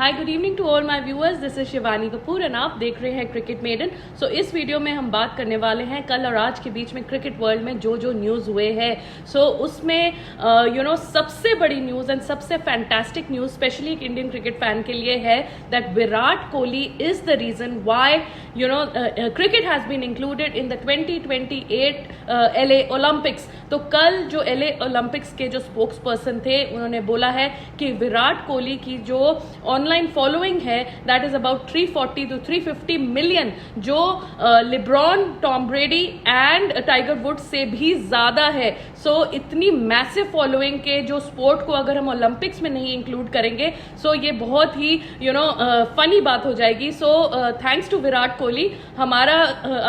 Hi good evening to all my viewers, this is Shivani Kapoor and आप देख रहे हैं क्रिकेट मेडन। सो इस वीडियो में हम बात करने वाले हैं कल और आज के बीच में क्रिकेट वर्ल्ड में जो न्यूज़ हुए हैं। सो उसमें सबसे बड़ी न्यूज़ एंड सबसे फैंटास्टिक न्यूज़ स्पेशली एक इंडियन क्रिकेट फैन के लिए है that Virat Kohli is the reason why cricket has been included in the 2028 LA Olympics. तो कल जो LA ओलंपिक्स के जो स्पोक्स पर्सन थे उन्होंने बोला है कि विराट कोहली की जो ऑनलाइन फॉलोइंग है that is about 340 to 350 million, जो LeBron, Tom Brady and Tiger Woods से भी ज्यादा है। सो इतनी मैसिव फॉलोइंग के जो स्पोर्ट को अगर हम ओलंपिक्स में नहीं इंक्लूड करेंगे सो ये बहुत ही फनी बात हो जाएगी। So thanks to Virat Kohli हमारा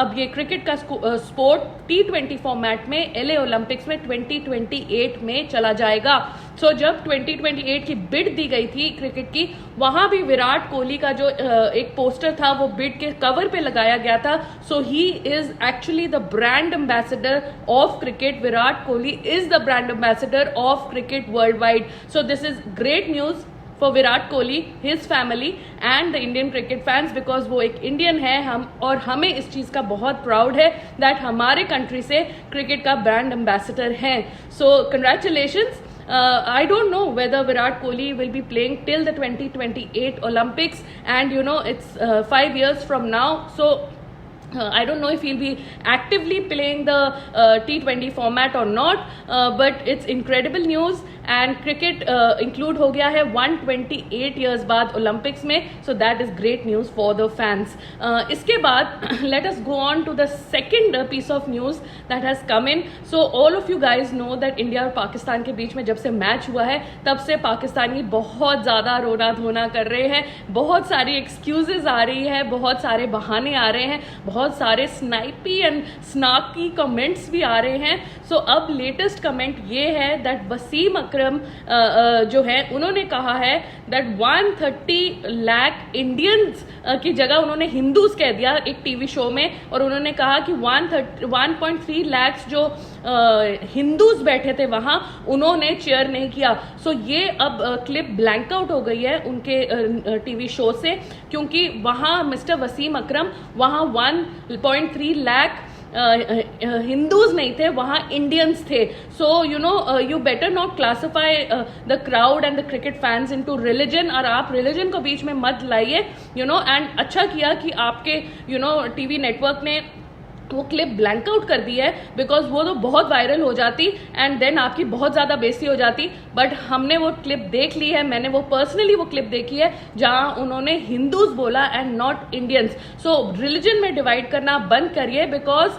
अब ये क्रिकेट का स्पोर्ट T20 फॉर्मेट में LA ओलंपिक्स में 2028 में चला जाएगा। सो जब 2028 की बिड दी गई थी क्रिकेट की, वहां भी विराट कोहली का जो एक पोस्टर था वो बिड के कवर पे लगाया गया था। So he is actually the brand ambassador of cricket. Virat Kohli is the brand ambassador of cricket worldwide. So this is great news for Virat Kohli, his family and the Indian cricket fans, because वो एक Indian है हम और हमें इस चीज़ का बहुत proud है दैट हमारे कंट्री से क्रिकेट का ब्रांड एम्बेसडर हैं। सो congratulations. I don't know whether Virat Kohli will be playing till the 2028 Olympics, and it's 5 years from now. So I don't know if he'll be actively playing the T20 format or not, but it's incredible news and cricket include हो गया है 128 years बाद Olympics में। so that is great news for the fans. इसके बाद let us go on to the second piece of news that has come in. so all of you guys know that India और पाकिस्तान के बीच में जब से match हुआ है तब से पाकिस्तानी बहुत ज़्यादा रोना धोना कर रहे हैं, बहुत सारी एक्सक्यूजेज आ रही है, बहुत सारे बहाने आ रहे हैं, बहुत सारे स्नाइपी एंड स्नाकी कमेंट्स भी आ रहे हैं। सो अब लेटेस्ट कमेंट ये है दैट वसीम अकरम जो है उन्होंने कहा है दैट 130 लाख इंडियंस की जगह उन्होंने हिंदूज कह दिया एक टीवी शो में, और उन्होंने कहा कि 1.3 लाख जो हिंदूज बैठे थे वहां उन्होंने चेयर नहीं किया। सो ये अब क्लिप ब्लैंक आउट हो गई है उनके टीवी शो से, क्योंकि वहां मिस्टर वसीम अकरम वहां 1.3 लाख हिंदूज नहीं थे, वहां इंडियंस थे। So you better not classify the crowd and the cricket fans into religion, और आप रिलीजन को बीच में मत लाइए एंड अच्छा किया कि आपके टीवी नेटवर्क ने वो क्लिप ब्लैंक आउट कर दी है, बिकॉज वो तो बहुत वायरल हो जाती एंड देन आपकी बहुत ज़्यादा बेइज्जती हो जाती। बट हमने वो क्लिप देख ली है, मैंने वो पर्सनली वो क्लिप देखी है जहां उन्होंने हिंदूज बोला and not Indians. So religion में डिवाइड करना बंद करिए, बिकॉज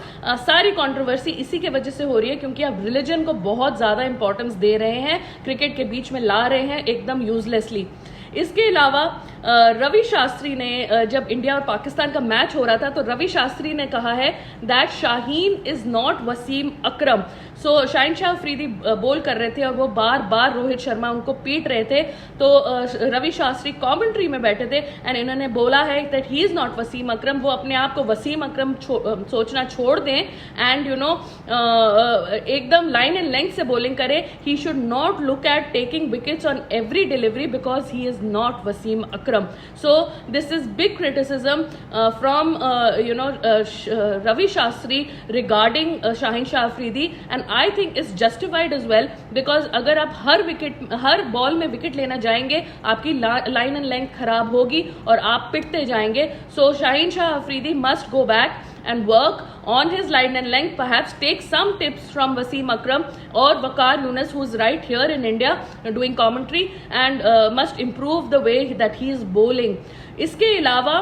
सारी कंट्रोवर्सी इसी के वजह से हो रही है, क्योंकि आप रिलीजन को बहुत ज़्यादा इंपॉर्टेंस दे रहे हैं, क्रिकेट के बीच में ला रहे हैं एकदम यूजलेसली। इसके अलावा रवि शास्त्री ने जब इंडिया और पाकिस्तान का मैच हो रहा था तो रवि शास्त्री ने कहा है that Shaheen is not Wasim Akram. So Shaheen Shah Afridi बोल कर रहे थे और वो बार बार रोहित शर्मा उनको पीट रहे थे, तो रवि शास्त्री कमेंट्री में बैठे थे एंड इन्होंने बोला है that he is not Wasim Akram. वो अपने आप को वसीम अकरम सोचना छोड़ दें एंड एकदम लाइन एंड लेंथ से बॉलिंग करें। He should not look at taking wickets on every delivery because he is not Wasim Akram. So this is big criticism from Ravi Shastri regarding Shaheen Shah Afridi, and I think it's justified as well, because अगर आप हर ball में wicket लेना जाएंगे आपकी line and length खराब होगी और आप पिटते जाएंगे। So Shaheen Shah Afridi must go back and work on his line and length, perhaps take some tips from Wasim Akram or Waqar Younis, who's right here in India doing commentary, and must improve the way that he is bowling. इसके अलावा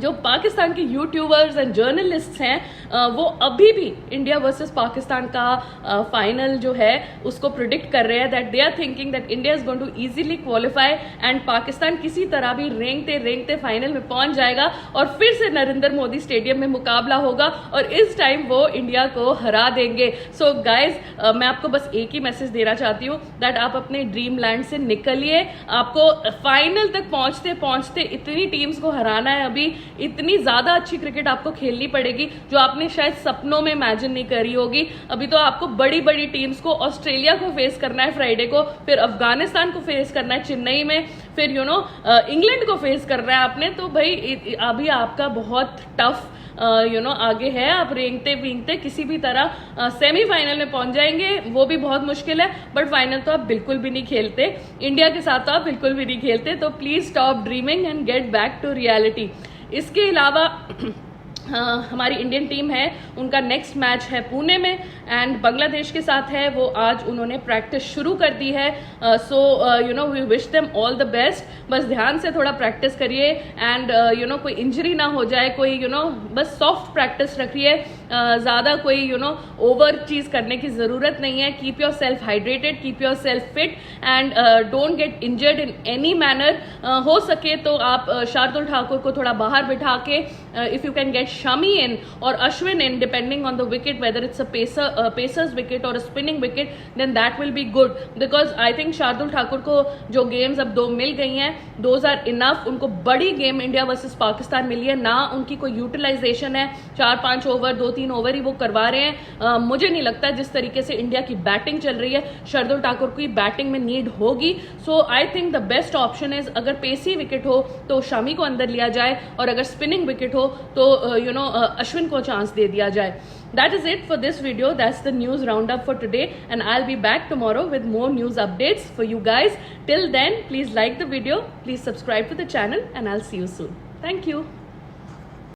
जो पाकिस्तान के YouTubers and journalist हैं वो अभी भी India versus Pakistan का final जो है उसको प्रिडिक्ट कर रहे हैं that they are thinking that India is going to easily qualify and Pakistan किसी तरह भी रेंगते फाइनल में पहुंच जाएगा और फिर से नरेंद्र मोदी स्टेडियम में मुकाबला होगा और इस टाइम वो इंडिया को हरा देंगे। सो गाइज मैं आपको बस एक ही मैसेज देना चाहती हूँ दैट आप अपने ड्रीम लैंड से निकलिए। आपको फाइनल तक पहुंचते इतनी टीम्स को हराना है, अभी इतनी ज्यादा अच्छी क्रिकेट आपको खेलनी पड़ेगी जो आपने शायद सपनों में इमेजिन नहीं करी होगी। अभी तो आपको बड़ी बड़ी टीम्स को, ऑस्ट्रेलिया को फेस करना है फ्राइडे को, फिर अफगानिस्तान को फेस करना है चेन्नई में, फिर इंग्लैंड को फेस कर रहा है आपने, तो भाई अभी आपका बहुत टफ आगे है। आप रेंगते भींगते किसी भी तरह सेमीफाइनल में पहुंच जाएंगे, वो भी बहुत मुश्किल है, बट फाइनल तो आप बिल्कुल भी नहीं खेलते, इंडिया के साथ तो आप बिल्कुल भी नहीं खेलते। तो please stop dreaming and get back to reality. इसके अलावा हमारी इंडियन टीम है, उनका नेक्स्ट मैच है पुणे में एंड बांग्लादेश के साथ है। वो आज उन्होंने प्रैक्टिस शुरू कर दी है। So we wish them all the best. बस ध्यान से थोड़ा प्रैक्टिस करिए एंड कोई इंजरी ना हो जाए, कोई बस सॉफ्ट प्रैक्टिस रखिए, ज़्यादा कोई ओवर चीज़ करने की ज़रूरत नहीं है। Keep your self hydrated, keep your self fit and don't get injured in any manner. हो सके तो आप शार्दुल ठाकुर को थोड़ा बाहर बिठा के if you can get Shami in or Ashwin in, depending on the wicket, whether it's a pacer's wicket or a spinning wicket, then that will be good because I think Shardul Thakur को जो गेम्स अब 2 मिल गई हैं, those are enough। उनको बड़ी game India versus Pakistan मिली है, ना उनकी कोई यूटिलाइजेशन है, 4-5 ओवर 2-3 ओवर ही वो करवा रहे हैं। मुझे नहीं लगता जिस तरीके से इंडिया की बैटिंग चल रही है शार्दुल ठाकुर की बैटिंग में नीड होगी। So I think the best option is, अगर पेसी विकेट हो तो शामी को अंदर लिया जाए और अगर स्पिनिंग विकेट हो तो अश्विन को चांस दे दिया जाए। That is it for this video. That's the news roundup for today, and I'll be back tomorrow with more news updates for you guys. Till then, please like the video, please subscribe to the channel, and I'll see you soon. Thank you.